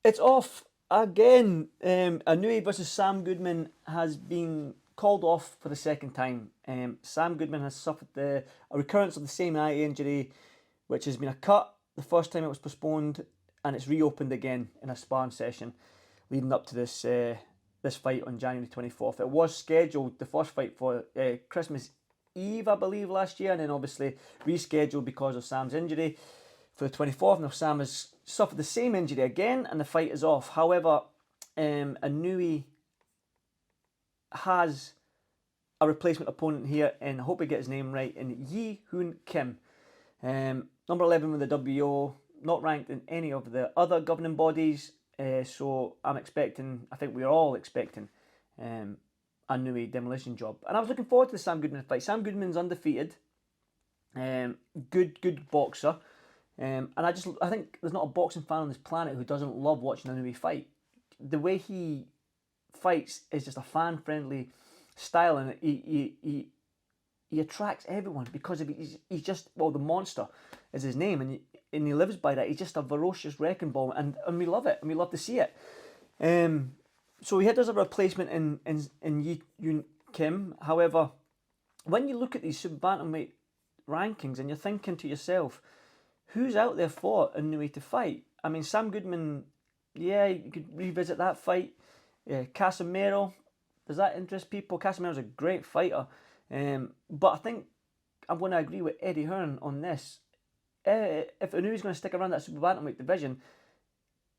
It's off again. Inoue versus Sam Goodman has been called off for the second time. Sam Goodman has suffered a recurrence of the same eye injury, which has been a cut the first time it was postponed, and it's reopened again in a sparring session leading up to this fight on January 24th. It was scheduled, the first fight, for Christmas Eve, I believe, last year, and then obviously rescheduled because of Sam's injury for the 24th. Now Sam has suffered the same injury again, and the fight is off. However, Inoue has a replacement opponent here, and I hope I get his name right, in Ye Joon Kim. Number 11 with the WO, not ranked in any of the other governing bodies, so I'm expecting, I think we're all expecting, a Inoue demolition job. And I was looking forward to the Sam Goodman fight. Sam Goodman's undefeated, good boxer, and I think there's not a boxing fan on this planet who doesn't love watching Inoue fight. The way he fights is just a fan-friendly style, and he attracts everyone because of he's just, well, the monster is his name, and he lives by that. He's just a ferocious wrecking ball, and we love it, and we love to see it. So he does a replacement in Ye Joon Kim. However, when you look at these super bantamweight rankings and you're thinking to yourself, who's out there for Inoue to fight? I mean, Sam Goodman, yeah, you could revisit that fight. Casemiro, does that interest people? Casemiro's a great fighter. But I think I'm going to agree with Eddie Hearn on this. If Inoue's going to stick around that super bantamweight division,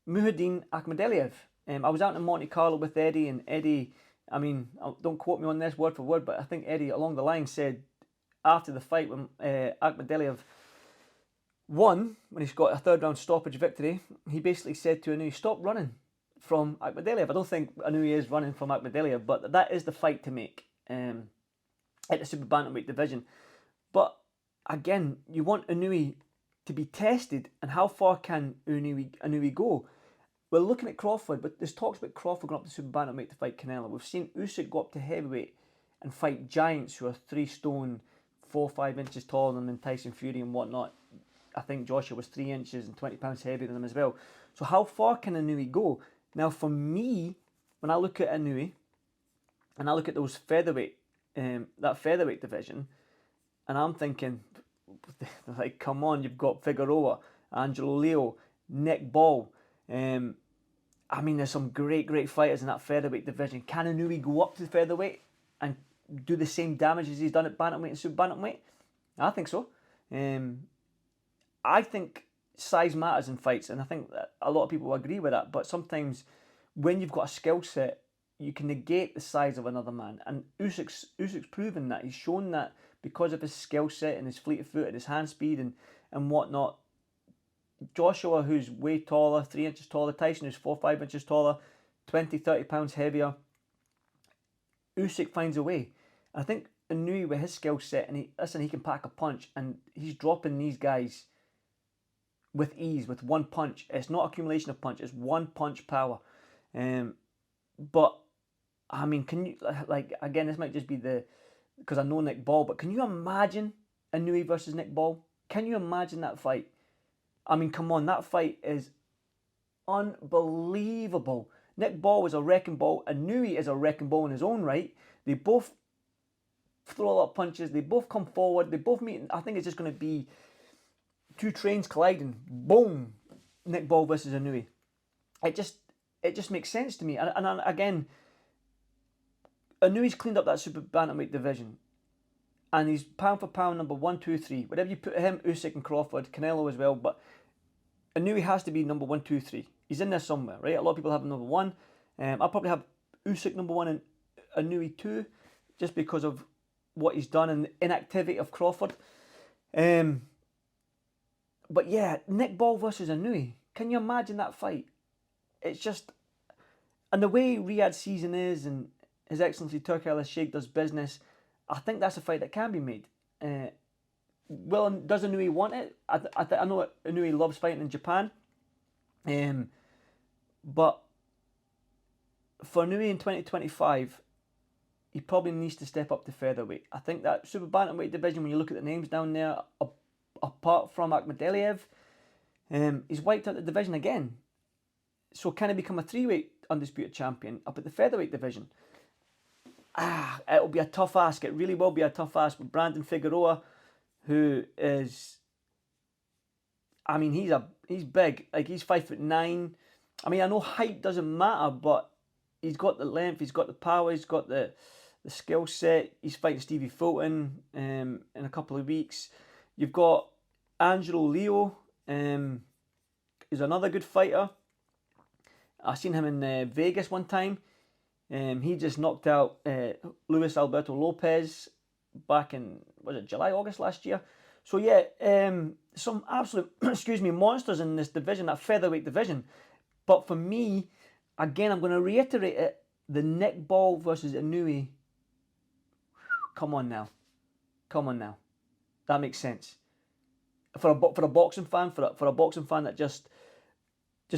Muhaddin Akhmadaliev. I was out in Monte Carlo with Eddie, and Eddie, I mean, don't quote me on this word for word, but I think Eddie along the line said after the fight when Akhmadaliev won, when he's got a third round stoppage victory, he basically said to Inoue, stop running from Akhmadaliev. I don't think Inoue is running from Akhmadaliev, but that is the fight to make at the super bantamweight division. But again, you want Inoue to be tested, and how far can Inoue go? We're looking at Crawford, but there's talks about Crawford going up to super bantamweight to fight Canelo. We've seen Usyk go up to heavyweight and fight giants who are 3 stone, 4-5 inches taller than Tyson Fury and whatnot. I think Joshua was 3 inches and 20 pounds heavier than him as well. So how far can Inoue go? Now for me, when I look at Inoue, and I look at those featherweight, that featherweight division, and I'm thinking, like, come on, you've got Figueroa, Angelo Leo, Nick Ball. I mean, there's some great fighters in that featherweight division. Can Inoue go up to the featherweight and do the same damage as he's done at bantamweight and super bantamweight? I think so. I think size matters in fights, and I think that a lot of people agree with that. But sometimes when you've got a skill set, you can negate the size of another man. And Usyk's proven that. He's shown that because of his skill set and his fleet of foot and his hand speed and whatnot. Joshua, who's way taller, 3 inches taller. Tyson, who's 4-5 inches taller, 20-30 pounds heavier. Usyk finds a way. I think Inoue, with his skill set, and he can pack a punch, and he's dropping these guys with ease, with one punch. It's not accumulation of punch, it's one punch power. But I mean, can you, like, again, this might just be because I know Nick Ball, but can you imagine Inoue versus Nick Ball? Can you imagine that fight? I mean, come on, that fight is unbelievable. Nick Ball is a wrecking ball. Inoue is a wrecking ball in his own right. They both throw a lot of punches. They both come forward. They both meet. I think it's just going to be 2 trains colliding. Boom. Nick Ball versus Inoue. It just makes sense to me. And again, Inoue's cleaned up that super bantamweight division. And he's pound for pound number 1, 2, 3. Whatever you put him, Usyk and Crawford, Canelo as well. But Inoue has to be number 1, 2, 3. He's in there somewhere, right? A lot of people have him number 1. I'll probably have Usyk number 1 and Inoue 2, just because of what he's done and the inactivity of Crawford. But yeah, Nick Ball versus Inoue. Can you imagine that fight? It's just, and the way Riyadh season is, and His Excellency Turki Al-Sheikh does business, I think that's a fight that can be made. Does Inoue want it? I know Inoue loves fighting in Japan. But for Inoue in 2025, he probably needs to step up to featherweight. I think that super bantamweight division, when you look at the names down there, apart from Akhmadaliev, he's wiped out the division again. So can he become a 3-weight undisputed champion up at the featherweight division? It'll be a tough ask. It really will be a tough ask with Brandon Figueroa, who is, I mean, he's big. Like, he's 5'9". I mean, I know height doesn't matter, but he's got the length, he's got the power, he's got the skill set. He's fighting Stevie Fulton in a couple of weeks. You've got Angelo Leo, who's another good fighter. I seen him in Vegas one time. He just knocked out Luis Alberto Lopez back in, was it July, August last year? So yeah, some absolute, monsters in this division, that featherweight division. But for me, again, I'm going to reiterate it, the Nick Ball versus Inoue. Come on now. That makes sense. For a boxing fan, for a boxing fan that just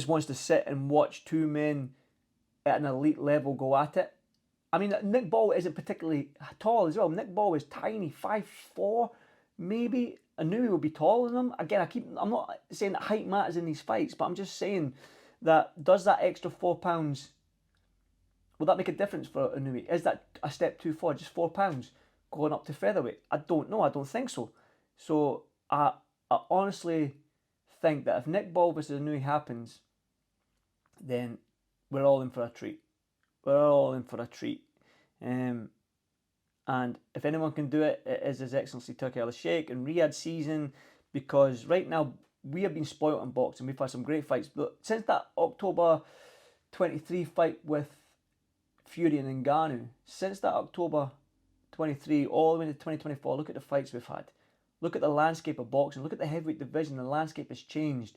wants to sit and watch two men at an elite level go at it. I mean, Nick Ball isn't particularly tall as well. Nick Ball is tiny, 5'4", maybe. Inoue would be taller than him. Again, I'm not saying that height matters in these fights, but I'm just saying that, does that extra 4 pounds, will that make a difference for Inoue? Is that a step too far, just 4 pounds going up to featherweight? I don't know. I don't think so. So I honestly think that if Nick Ball versus Inoue happens, then we're all in for a treat. And if anyone can do it, it is His Excellency Turki Al-Sheikh in Riyadh season, because right now we have been spoilt in boxing. We've had some great fights, but since that October 23 fight with Fury and Ngannou, since that October 23 all the way to 2024, look at the fights we've had. Look at the landscape of boxing. Look at the heavyweight division. The landscape has changed.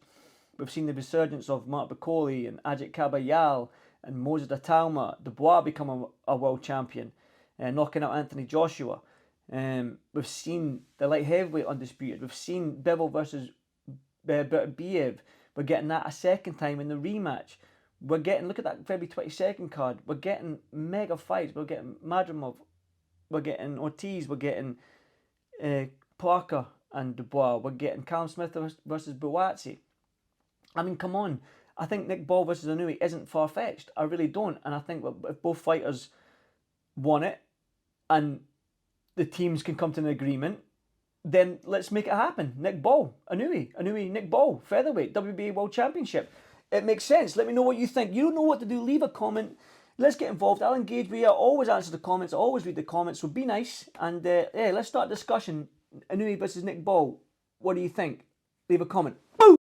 We've seen the resurgence of Mark Bacoli and Ajit Kabayal and Moses Atalma. Dubois become a world champion, knocking out Anthony Joshua. We've seen the light heavyweight undisputed. We've seen Bivol versus Biev. We're getting that a second time in the rematch. We're getting, look at that February 22nd card. We're getting mega fights. We're getting Madrimov. We're getting Ortiz. We're getting Parker and Dubois. We're getting Callum Smith versus Buatsi. I mean, come on. I think Nick Ball versus Inoue isn't far-fetched. I really don't. And I think if both fighters want it and the teams can come to an agreement, then let's make it happen. Nick Ball, Inoue, Nick Ball, featherweight, WBA World Championship. It makes sense. Let me know what you think. You don't know what to do, leave a comment. Let's get involved. I'll engage with you. I always answer the comments. I always read the comments. So be nice. And let's start a discussion. Inoue versus Nick Ball. What do you think? Leave a comment. Boom!